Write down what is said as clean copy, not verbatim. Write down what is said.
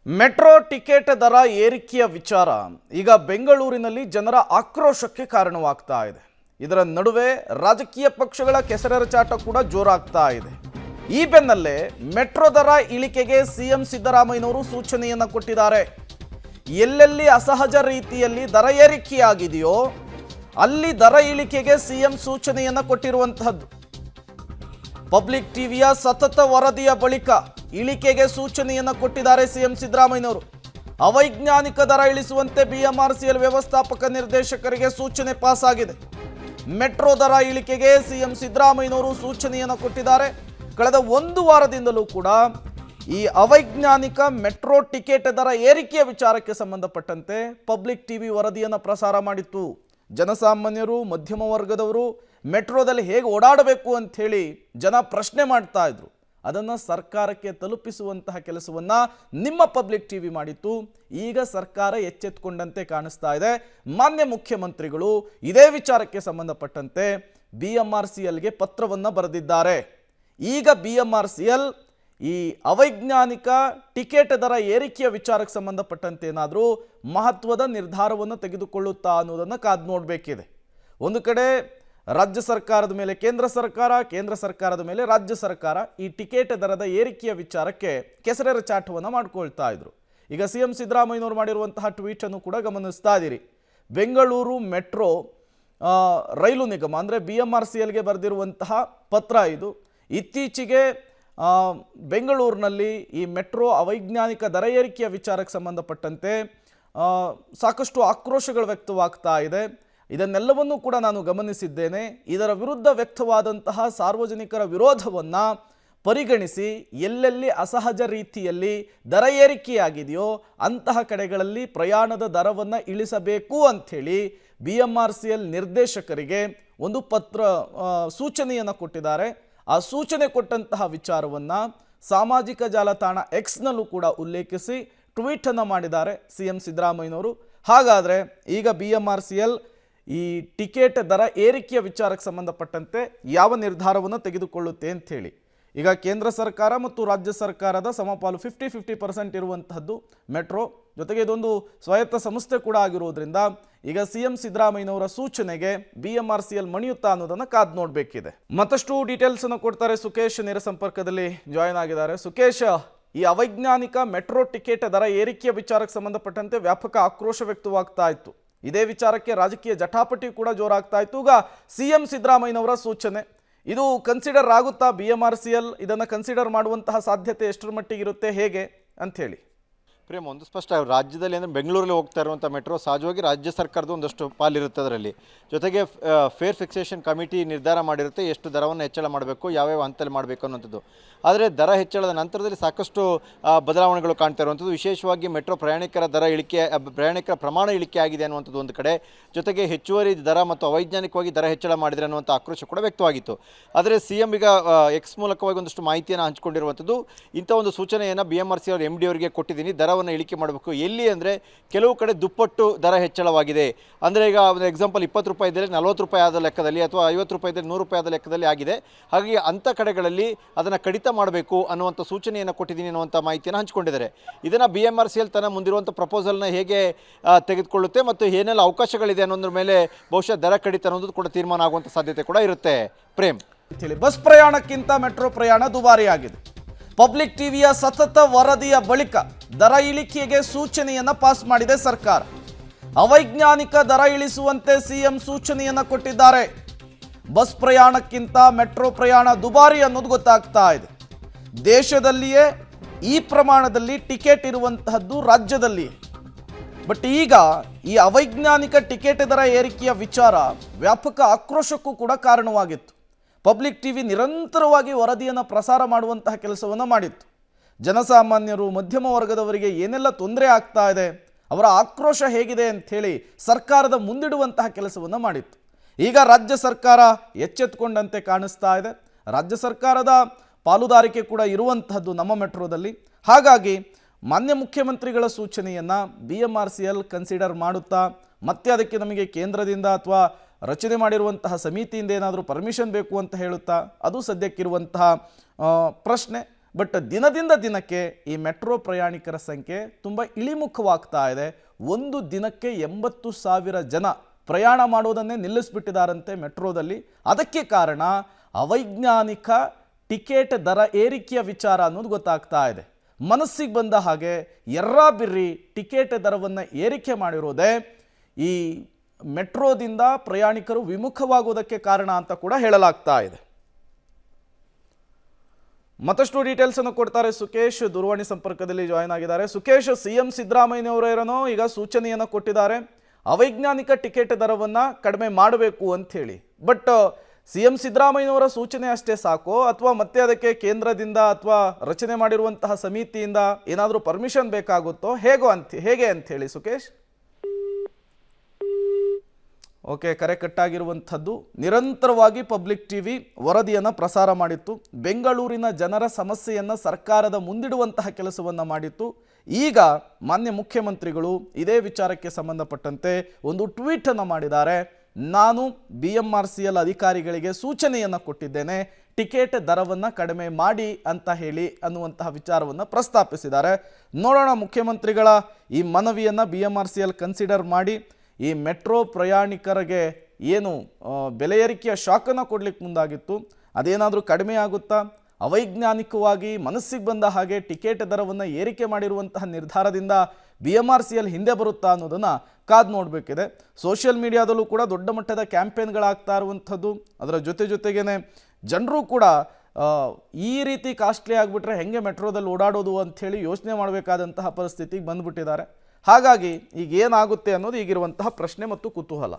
Metro ticket ದರ ಏರಿಕೆಯ ವಿಚಾರ ಈಗ ಬೆಂಗಳೂರಿನಲ್ಲಿ ಜನರ ಆಕ್ರೋಶಕ್ಕೆ ಕಾರಣವಾಗ್ತಾ ಇದೆ. ಇದರ ನಡುವೆ ರಾಜಕೀಯ ಪಕ್ಷಗಳ ಕೆಸರೆರಚಾಟ ಕೂಡ ಜೋರಾಗ್ತಾ ಇದೆ. ಈ ಬೆನ್ನಲ್ಲೇ ಮೆಟ್ರೋ ದರ ಇಳಿಕೆಗೆ ಸಿಎಂ ಸಿದ್ದರಾಮಯ್ಯನವರು ಸೂಚನೆಯನ್ನು ಕೊಟ್ಟಿದ್ದಾರೆ. ಎಲ್ಲೆಲ್ಲಿ ಅಸಹಜ ರೀತಿಯಲ್ಲಿ ದರ ಏರಿಕೆಯಾಗಿದೆಯೋ ಅಲ್ಲಿ ದರ ಇಳಿಕೆಗೆ ಸಿಎಂ ಸೂಚನೆಯನ್ನು ಕೊಟ್ಟಿರುವಂತಹದ್ದು. ಪಬ್ಲಿಕ್ ಟಿವಿಯ ಸತತ ವರದಿಯ ಬಳಿಕ ಇಳಿಕೆಗೆ ಸೂಚನೆಯನ್ನು ಕೊಟ್ಟಿದ್ದಾರೆ ಸಿಎಂ ಸಿದ್ದರಾಮಯ್ಯನವರು. ಅವೈಜ್ಞಾನಿಕ ದರ ಇಳಿಸುವಂತೆ ಬಿಎಂಆರ್ಸಿಎಲ್ ವ್ಯವಸ್ಥಾಪಕ ನಿರ್ದೇಶಕರಿಗೆ ಸೂಚನೆ ಪಾಸ್ ಆಗಿದೆ. ಮೆಟ್ರೋ ದರ ಇಳಿಕೆಗೆ ಸಿಎಂ ಸಿದ್ದರಾಮಯ್ಯನವರು ಸೂಚನೆಯನ್ನು ಕೊಟ್ಟಿದ್ದಾರೆ. ಕಳೆದ ಒಂದು ವಾರದಿಂದಲೂ ಕೂಡ ಈ ಅವೈಜ್ಞಾನಿಕ ಮೆಟ್ರೋ ಟಿಕೆಟ್ ದರ ಏರಿಕೆಯ ವಿಚಾರಕ್ಕೆ ಸಂಬಂಧಪಟ್ಟಂತೆ ಪಬ್ಲಿಕ್ ಟಿವಿ ವರದಿಯನ್ನು ಪ್ರಸಾರ ಮಾಡಿತ್ತು. ಜನಸಾಮಾನ್ಯರು, ಮಧ್ಯಮ ವರ್ಗದವರು ಮೆಟ್ರೋದಲ್ಲಿ ಹೇಗೆ ಓಡಾಡಬೇಕು ಅಂಥೇಳಿ ಜನ ಪ್ರಶ್ನೆ ಮಾಡ್ತಾ ಇದ್ರು. ಅದನ್ನು ಸರ್ಕಾರಕ್ಕೆ ತಲುಪಿಸುವಂತಹ ಕೆಲಸವನ್ನು ನಿಮ್ಮ ಪಬ್ಲಿಕ್ ಟಿವಿ ಮಾಡಿತ್ತು. ಈಗ ಸರ್ಕಾರ ಎಚ್ಚೆತ್ತುಕೊಂಡಂತೆ ಕಾಣಿಸ್ತಾ ಇದೆ. ಮಾನ್ಯ ಮುಖ್ಯಮಂತ್ರಿಗಳು ಇದೇ ವಿಚಾರಕ್ಕೆ ಸಂಬಂಧಪಟ್ಟಂತೆ ಬಿಎಂಆರ್ಸಿಎಲ್ಗೆ ಪತ್ರವನ್ನು ಬರೆದಿದ್ದಾರೆ. ಈಗ ಬಿಎಂಆರ್ಸಿಎಲ್ ಈ ಅವೈಜ್ಞಾನಿಕ ಟಿಕೆಟ್ ದರ ಏರಿಕೆಯ ವಿಚಾರಕ್ಕೆ ಸಂಬಂಧಪಟ್ಟಂತೆ ಏನಾದರೂ ಮಹತ್ವದ ನಿರ್ಧಾರವನ್ನು ತೆಗೆದುಕೊಳ್ಳುತ್ತಾ ಅನ್ನೋದನ್ನು ಕಾದು ನೋಡಬೇಕಿದೆ. ಒಂದು ಕಡೆ ರಾಜ್ಯ ಸರ್ಕಾರದ ಮೇಲೆ ಕೇಂದ್ರ ಸರ್ಕಾರ, ಕೇಂದ್ರ ಸರ್ಕಾರದ ಮೇಲೆ ರಾಜ್ಯ ಸರ್ಕಾರ ಈ ಟಿಕೆಟ್ ದರದ ಏರಿಕೆಯ ವಿಚಾರಕ್ಕೆ ಕೆಸರೆರಚಾಟವನ್ನು ಮಾಡ್ಕೊಳ್ತಾ ಇದ್ರು. ಈಗ ಸಿಎಂ ಸಿದ್ದರಾಮಯ್ಯನವರು ಮಾಡಿರುವಂತಹ ಟ್ವೀಟನ್ನು ಕೂಡ ಗಮನಿಸ್ತಾ ಇದ್ದೀರಿ. ಬೆಂಗಳೂರು ಮೆಟ್ರೋ ರೈಲು ನಿಗಮ ಅಂದರೆ ಬಿಎಂಆರ್ಸಿಎಲ್ಗೆ ಬರೆದಿರುವಂತಹ ಪತ್ರ ಇದು. ಇತ್ತೀಚೆಗೆ ಬೆಂಗಳೂರಿನಲ್ಲಿ ಈ ಮೆಟ್ರೋ ಅವೈಜ್ಞಾನಿಕ ದರ ಏರಿಕೆಯ ವಿಚಾರಕ್ಕೆ ಸಂಬಂಧಪಟ್ಟಂತೆ ಸಾಕಷ್ಟು ಆಕ್ರೋಶಗಳು ವ್ಯಕ್ತವಾಗ್ತಾ ಇದೆ. ಇದನ್ನೆಲ್ಲವನ್ನೂ ಕೂಡ ನಾನು ಗಮನಿಸಿದ್ದೇನೆ. ಇದರ ವಿರುದ್ಧ ವ್ಯಕ್ತವಾದಂತಹ ಸಾರ್ವಜನಿಕರ ವಿರೋಧವನ್ನು ಪರಿಗಣಿಸಿ ಎಲ್ಲೆಲ್ಲಿ ಅಸಹಜ ರೀತಿಯಲ್ಲಿ ದರ ಏರಿಕೆಯಾಗಿದೆಯೋ ಅಂತಹ ಕಡೆಗಳಲ್ಲಿ ಪ್ರಯಾಣದ ದರವನ್ನು ಇಳಿಸಬೇಕು ಅಂಥೇಳಿ ಬಿಎಂಆರ್ಸಿಎಲ್ ನಿರ್ದೇಶಕರಿಗೆ ಒಂದು ಸೂಚನೆಯನ್ನು ಕೊಟ್ಟಿದ್ದಾರೆ. ಆ ಸೂಚನೆ ಕೊಟ್ಟಂತಹ ವಿಚಾರವನ್ನು ಸಾಮಾಜಿಕ ಜಾಲತಾಣ ಎಕ್ಸ್ನಲ್ಲೂ ಕೂಡ ಉಲ್ಲೇಖಿಸಿ ಟ್ವೀಟನ್ನು ಮಾಡಿದ್ದಾರೆ ಸಿಎಂ ಸಿದ್ದರಾಮಯ್ಯನವರು. ಹಾಗಾದರೆ ಈಗ ಬಿಎಂಆರ್ಸಿಎಲ್ ಈ ಟಿಕೆಟ್ ದರ ಏರಿಕೆಯ ವಿಚಾರಕ್ಕೆ ಸಂಬಂಧಪಟ್ಟಂತೆ ಯಾವ ನಿರ್ಧಾರವನ್ನು ತೆಗೆದುಕೊಳ್ಳುತ್ತೆ ಅಂಥೇಳಿ ಈಗ ಕೇಂದ್ರ ಸರ್ಕಾರ ಮತ್ತು ರಾಜ್ಯ ಸರ್ಕಾರದ ಸಮಪಾಲು 50-50% ಇರುವಂತಹದ್ದು ಮೆಟ್ರೋ. ಜೊತೆಗೆ ಇದೊಂದು ಸ್ವಾಯತ್ತ ಸಂಸ್ಥೆ ಕೂಡ ಆಗಿರೋದ್ರಿಂದ ಈಗ ಸಿಎಂ ಸಿದ್ದರಾಮಯ್ಯನವರ ಸೂಚನೆಗೆ ಬಿಎಂಆರ್ಸಿಎಲ್ ಮಣಿಯುತ್ತಾ ಅನ್ನೋದನ್ನು ಕಾದು ನೋಡಬೇಕಿದೆ. ಮತ್ತಷ್ಟು ಡೀಟೇಲ್ಸ್ ಅನ್ನು ಕೊಡ್ತಾರೆ ಸುಕೇಶ್ ನೇರ ಸಂಪರ್ಕದಲ್ಲಿ ಜಾಯಿನ್ ಆಗಿದ್ದಾರೆ. ಸುಕೇಶ್, ಈ ಅವೈಜ್ಞಾನಿಕ ಮೆಟ್ರೋ ಟಿಕೆಟ್ ದರ ಏರಿಕೆಯ ವಿಚಾರಕ್ಕೆ ಸಂಬಂಧಪಟ್ಟಂತೆ ವ್ಯಾಪಕ ಆಕ್ರೋಶ ವ್ಯಕ್ತವಾಗ್ತಾ ಇತ್ತು. ಇದೇ ವಿಚಾರಕ್ಕೆ ರಾಜಕೀಯ ಜಟಾಪಟಿ ಕೂಡ ಜೋರಾಗ್ತಾ ಇತ್ತು. ಈಗ ಸಿಎಂ ಸಿದ್ದರಾಮಯ್ಯನವರ ಸೂಚನೆ ಇದು ಕನ್ಸಿಡರ್ ಆಗುತ್ತಾ? ಬಿಎಂಆರ್ಸಿಎಲ್ ಇದನ್ನು ಕನ್ಸಿಡರ್ ಮಾಡುವಂತಹ ಸಾಧ್ಯತೆ ಎಷ್ಟರ ಮಟ್ಟಿಗೆ ಇರುತ್ತೆ, ಹೇಗೆ ಅಂಥೇಳಿ? ಪ್ರೇಮ್, ಒಂದು ಸ್ಪಷ್ಟ, ರಾಜ್ಯದಲ್ಲಿ ಅಂದರೆ ಬೆಂಗಳೂರಲ್ಲಿ ಹೋಗ್ತಾ ಇರುವಂಥ ಮೆಟ್ರೋ ಸಹಜವಾಗಿ ರಾಜ್ಯ ಸರ್ಕಾರದ ಒಂದಷ್ಟು ಪಾಲಿರುತ್ತೆ ಅದರಲ್ಲಿ. ಜೊತೆಗೆ ಫೇರ್ ಫಿಕ್ಸೇಷನ್ ಕಮಿಟಿ ನಿರ್ಧಾರ ಮಾಡಿರುತ್ತೆ ಎಷ್ಟು ದರವನ್ನು ಹೆಚ್ಚಳ ಮಾಡಬೇಕು, ಯಾವ್ಯಾವ ಹಂತದಲ್ಲಿ ಮಾಡಬೇಕು ಅನ್ನೋಂಥದ್ದು. ಆದರೆ ದರ ಹೆಚ್ಚಳದ ನಂತರದಲ್ಲಿ ಸಾಕಷ್ಟು ಬದಲಾವಣೆಗಳು ಕಾಣ್ತಾ ಇರುವಂಥದ್ದು. ವಿಶೇಷವಾಗಿ ಮೆಟ್ರೋ ಪ್ರಯಾಣಿಕರ ಪ್ರಯಾಣಿಕರ ಪ್ರಮಾಣ ಇಳಿಕೆ ಆಗಿದೆ ಅನ್ನುವಂಥದ್ದು ಒಂದು ಕಡೆ. ಜೊತೆಗೆ ಹೆಚ್ಚುವರಿ ದರ ಮತ್ತು ಅವೈಜ್ಞಾನಿಕವಾಗಿ ದರ ಹೆಚ್ಚಳ ಮಾಡಿದರೆ ಅನ್ನುವಂಥ ಆಕ್ರೋಶ ಕೂಡ ವ್ಯಕ್ತವಾಗಿತ್ತು. ಆದರೆ ಸಿಎಂ ಈಗ ಎಕ್ಸ್ ಮೂಲಕವಾಗಿ ಒಂದಷ್ಟು ಮಾಹಿತಿಯನ್ನು ಹಂಚಿಕೊಂಡಿರುವಂಥದ್ದು. ಇಂಥ ಒಂದು ಸೂಚನೆಯನ್ನು ಬಿಎಂಆರ್ಸಿ ಅವರು MD ಅವರಿಗೆ ಕೊಟ್ಟಿದ್ದೀನಿ, ದರವನ್ನು ಇಳಿಕೆ ಮಾಡಬೇಕು. ಎಲ್ಲಿ ಅಂದರೆ ಕೆಲವು ಕಡೆ ದುಪ್ಪಟ್ಟು ದರ ಹೆಚ್ಚಳವಾಗಿದೆ. ಅಂದರೆ ಈಗ ಒಂದು ಎಕ್ಸಾಂಪಲ್ 20 ರೂಪಾಯಿ ಇದ್ದರೆ 40 ರೂಪಾಯಿ ಆದ ಲೆಕ್ಕದಲ್ಲಿ, ಅಥವಾ 50 ರೂಪಾಯಿ ಇದ್ದರೆ 100 ರೂಪಾಯಿ ಆದ ಲೆಕ್ಕದಲ್ಲಿ ಆಗಿದೆ. ಹಾಗಾಗಿ ಅಂಥ ಕಡೆಗಳಲ್ಲಿ ಅದನ್ನು ಕಡಿತ ಮಾಡಬೇಕು ಅನ್ನುವಂಥ ಸೂಚನೆಯನ್ನು ಕೊಟ್ಟಿದ್ದೀನಿ ಅನ್ನುವಂಥ ಮಾಹಿತಿಯನ್ನು ಹಂಚಿಕೊಂಡಿದ್ದಾರೆ. ಇದನ್ನು ಬಿಎಂಆರ್ಸಿಎಲ್ ತನ್ನ ಮುಂದಿರುವಂಥ ಪ್ರಪೋಸಲ್ನ ಹೇಗೆ ತೆಗೆದುಕೊಳ್ಳುತ್ತೆ ಮತ್ತು ಏನೆಲ್ಲ ಅವಕಾಶಗಳಿದೆ ಅನ್ನೋದ್ರ ಮೇಲೆ ಬಹುಶಃ ದರ ಕಡಿತ ಅನ್ನೋದು ಕೂಡ ತೀರ್ಮಾನ ಆಗುವಂಥ ಸಾಧ್ಯತೆ ಕೂಡ ಇರುತ್ತೆ. ಪ್ರೇಮ್, ಬಸ್ ಪ್ರಯಾಣಕ್ಕಿಂತ ಮೆಟ್ರೋ ಪ್ರಯಾಣ ದುಬಾರಿಯಾಗಿದೆ. ಪಬ್ಲಿಕ್ ಟಿವಿಯ ಸತತ ವರದಿಯ ಬಳಿಕ ದರ ಇಳಿಕೆಗೆ ಸೂಚನೆಯನ್ನು ಪಾಸ್ ಮಾಡಿದೆ ಸರ್ಕಾರ. ಅವೈಜ್ಞಾನಿಕ ದರ ಇಳಿಸುವಂತೆ ಸಿಎಂ ಸೂಚನೆಯನ್ನು ಕೊಟ್ಟಿದ್ದಾರೆ. ಬಸ್ ಪ್ರಯಾಣಕ್ಕಿಂತ ಮೆಟ್ರೋ ಪ್ರಯಾಣ ದುಬಾರಿ ಅನ್ನೋದು ಗೊತ್ತಾಗ್ತಾ ಇದೆ. ದೇಶದಲ್ಲಿಯೇ ಈ ಪ್ರಮಾಣದಲ್ಲಿ ಟಿಕೆಟ್ ಇರುವಂತಹದ್ದು ರಾಜ್ಯದಲ್ಲಿ. ಬಟ್ ಈಗ ಈ ಅವೈಜ್ಞಾನಿಕ ಟಿಕೆಟ್ ದರ ಏರಿಕೆಯ ವಿಚಾರ ವ್ಯಾಪಕ ಆಕ್ರೋಶಕ್ಕೂ ಕೂಡ ಕಾರಣವಾಗಿತ್ತು. ಪಬ್ಲಿಕ್ ಟಿವಿ ನಿರಂತರವಾಗಿ ವರದಿಯನ್ನು ಪ್ರಸಾರ ಮಾಡುವಂತಹ ಕೆಲಸವನ್ನು ಮಾಡಿತ್ತು. ಜನಸಾಮಾನ್ಯರು, ಮಧ್ಯಮ ವರ್ಗದವರಿಗೆ ಏನೆಲ್ಲ ತೊಂದರೆ ಆಗ್ತಾ ಇದೆ, ಅವರ ಆಕ್ರೋಶ ಹೇಗಿದೆ ಅಂಥೇಳಿ ಸರ್ಕಾರದ ಮುಂದಿಡುವಂತಹ ಕೆಲಸವನ್ನು ಮಾಡಿತ್ತು. ಈಗ ರಾಜ್ಯ ಸರ್ಕಾರ ಎಚ್ಚೆತ್ತುಕೊಂಡಂತೆ ಕಾಣಿಸ್ತಾ ಇದೆ. ರಾಜ್ಯ ಸರ್ಕಾರದ ಪಾಲುದಾರಿಕೆ ಕೂಡ ಇರುವಂತಹದ್ದು ನಮ್ಮ ಮೆಟ್ರೋದಲ್ಲಿ. ಹಾಗಾಗಿ ಮಾನ್ಯ ಮುಖ್ಯಮಂತ್ರಿಗಳ ಸೂಚನೆಯನ್ನು ಬಿಎಂಆರ್ಸಿಎಲ್ ಕನ್ಸಿಡರ್ ಮಾಡುತ್ತಾ, ಮತ್ತೆ ಅದಕ್ಕೆ ನಮಗೆ ಕೇಂದ್ರದಿಂದ ಅಥವಾ ರಚನೆ ಮಾಡಿರುವಂತಹ ಸಮಿತಿಯಿಂದ ಏನಾದರೂ ಪರ್ಮಿಷನ್ ಬೇಕು ಅಂತ ಹೇಳುತ್ತಾ, ಅದು ಸದ್ಯಕ್ಕಿರುವಂತಹ ಪ್ರಶ್ನೆ. ಬಟ್ ದಿನದಿಂದ ದಿನಕ್ಕೆ ಈ ಮೆಟ್ರೋ ಪ್ರಯಾಣಿಕರ ಸಂಖ್ಯೆ ತುಂಬ ಇಳಿಮುಖವಾಗ್ತಾ ಇದೆ. ಒಂದು ದಿನಕ್ಕೆ 80,000 ಜನ ಪ್ರಯಾಣ ಮಾಡೋದನ್ನೇ ನಿಲ್ಲಿಸ್ಬಿಟ್ಟಿದ್ದಾರಂತೆ ಮೆಟ್ರೋದಲ್ಲಿ. ಅದಕ್ಕೆ ಕಾರಣ ಅವೈಜ್ಞಾನಿಕ ಟಿಕೆಟ್ ದರ ಏರಿಕೆಯ ವಿಚಾರ ಅನ್ನೋದು ಗೊತ್ತಾಗ್ತಾ ಇದೆ. ಮನಸ್ಸಿಗೆ ಬಂದ ಹಾಗೆ ಎರ್ರಾಬಿರ್ರಿ ಟಿಕೆಟ್ ದರವನ್ನು ಏರಿಕೆ ಮಾಡಿರೋದೇ ಈ ಮೆಟ್ರೋದಿಂದ ಪ್ರಯಾಣಿಕರು ವಿಮುಖವಾಗುವುದಕ್ಕೆ ಕಾರಣ ಅಂತ ಕೂಡ ಹೇಳಲಾಗ್ತಾ ಇದೆ. ಮತ್ತಷ್ಟು ಡೀಟೇಲ್ಸ್ ಅನ್ನು ಕೊಡ್ತಾರೆ ಸುಕೇಶ್, ದೂರವಾಣಿ ಸಂಪರ್ಕದಲ್ಲಿ ಜಾಯ್ನ್ ಆಗಿದ್ದಾರೆ. ಸುಕೇಶ್, ಸಿಎಂ ಸಿದ್ದರಾಮಯ್ಯನವರೇನೋ ಈಗ ಸೂಚನೆಯನ್ನು ಕೊಟ್ಟಿದ್ದಾರೆ ಅವೈಜ್ಞಾನಿಕ ಟಿಕೆಟ್ ದರವನ್ನು ಕಡಿಮೆ ಮಾಡಬೇಕು ಅಂತ ಹೇಳಿ. ಬಟ್ ಸಿಎಂ ಸಿದ್ದರಾಮಯ್ಯನವರ ಸೂಚನೆ ಅಷ್ಟೇ ಸಾಕೋ ಅಥವಾ ಮತ್ತೆ ಅದಕ್ಕೆ ಕೇಂದ್ರದಿಂದ ಅಥವಾ ರಚನೆ ಮಾಡಿರುವಂತಹ ಸಮಿತಿಯಿಂದ ಏನಾದರೂ ಪರ್ಮಿಷನ್ ಬೇಕಾಗುತ್ತೋ ಹೇಗೆ ಅಂತ ಹೇಳಿ ಸುಕೇಶ್? ಓಕೆ, ಕರೆ ಕಟ್ಟಾಗಿರುವಂಥದ್ದು. ನಿರಂತರವಾಗಿ ಪಬ್ಲಿಕ್ ಟಿವಿ ವರದಿಯನ್ನು ಪ್ರಸಾರ ಮಾಡಿತ್ತು. ಬೆಂಗಳೂರಿನ ಜನರ ಸಮಸ್ಯೆಯನ್ನು ಸರ್ಕಾರದ ಮುಂದಿಡುವಂತಹ ಕೆಲಸವನ್ನು ಮಾಡಿತ್ತು. ಈಗ ಮಾನ್ಯ ಮುಖ್ಯಮಂತ್ರಿಗಳು ಇದೇ ವಿಚಾರಕ್ಕೆ ಸಂಬಂಧಪಟ್ಟಂತೆ ಒಂದು ಟ್ವೀಟನ್ನು ಮಾಡಿದ್ದಾರೆ. ನಾನು BMRCL ಅಧಿಕಾರಿಗಳಿಗೆ ಸೂಚನೆಯನ್ನು ಕೊಟ್ಟಿದ್ದೇನೆ, ಟಿಕೆಟ್ ದರವನ್ನು ಕಡಿಮೆ ಮಾಡಿ ಅಂತ ಹೇಳಿ ಅನ್ನುವಂತಹ ವಿಚಾರವನ್ನು ಪ್ರಸ್ತಾಪಿಸಿದ್ದಾರೆ. ನೋಡೋಣ ಮುಖ್ಯಮಂತ್ರಿಗಳ ಈ ಮನವಿಯನ್ನು BMRCL ಕನ್ಸಿಡರ್ ಮಾಡಿ ಈ ಮೆಟ್ರೋ ಪ್ರಯಾಣಿಕರಿಗೆ ಏನು ಬೆಲೆ ಏರಿಕೆಯ ಶಾಕನ್ನು ಕೊಡಲಿಕ್ಕೆ ಮುಂದಾಗಿತ್ತು ಅದೇನಾದರೂ ಕಡಿಮೆ ಆಗುತ್ತಾ? ಅವೈಜ್ಞಾನಿಕವಾಗಿ ಮನಸ್ಸಿಗೆ ಬಂದ ಹಾಗೆ ಟಿಕೆಟ್ ದರವನ್ನು ಏರಿಕೆ ಮಾಡಿರುವಂತಹ ನಿರ್ಧಾರದಿಂದ BMRCL ಹಿಂದೆ ಬರುತ್ತಾ ಅನ್ನೋದನ್ನು ಕಾದು ನೋಡಬೇಕಿದೆ. ಸೋಷಿಯಲ್ ಮೀಡಿಯಾದಲ್ಲೂ ಕೂಡ ದೊಡ್ಡ ಮಟ್ಟದ ಕ್ಯಾಂಪೇನ್ಗಳಾಗ್ತಾ ಇರುವಂಥದ್ದು. ಅದರ ಜೊತೆಗೇನೆ ಜನರು ಕೂಡ ಈ ರೀತಿ ಕಾಸ್ಟ್ಲಿ ಆಗಿಬಿಟ್ರೆ ಹೆಂಗೆ ಮೆಟ್ರೋದಲ್ಲಿ ಓಡಾಡೋದು ಅಂಥೇಳಿ ಯೋಚನೆ ಮಾಡಬೇಕಾದಂತಹ ಪರಿಸ್ಥಿತಿಗೆ ಬಂದುಬಿಟ್ಟಿದ್ದಾರೆ. ಹಾಗಾಗಿ ಈಗ ಏನಾಗುತ್ತೆ ಅನ್ನೋದು ಈಗಿರುವಂತಹ ಪ್ರಶ್ನೆ ಮತ್ತು ಕುತೂಹಲ.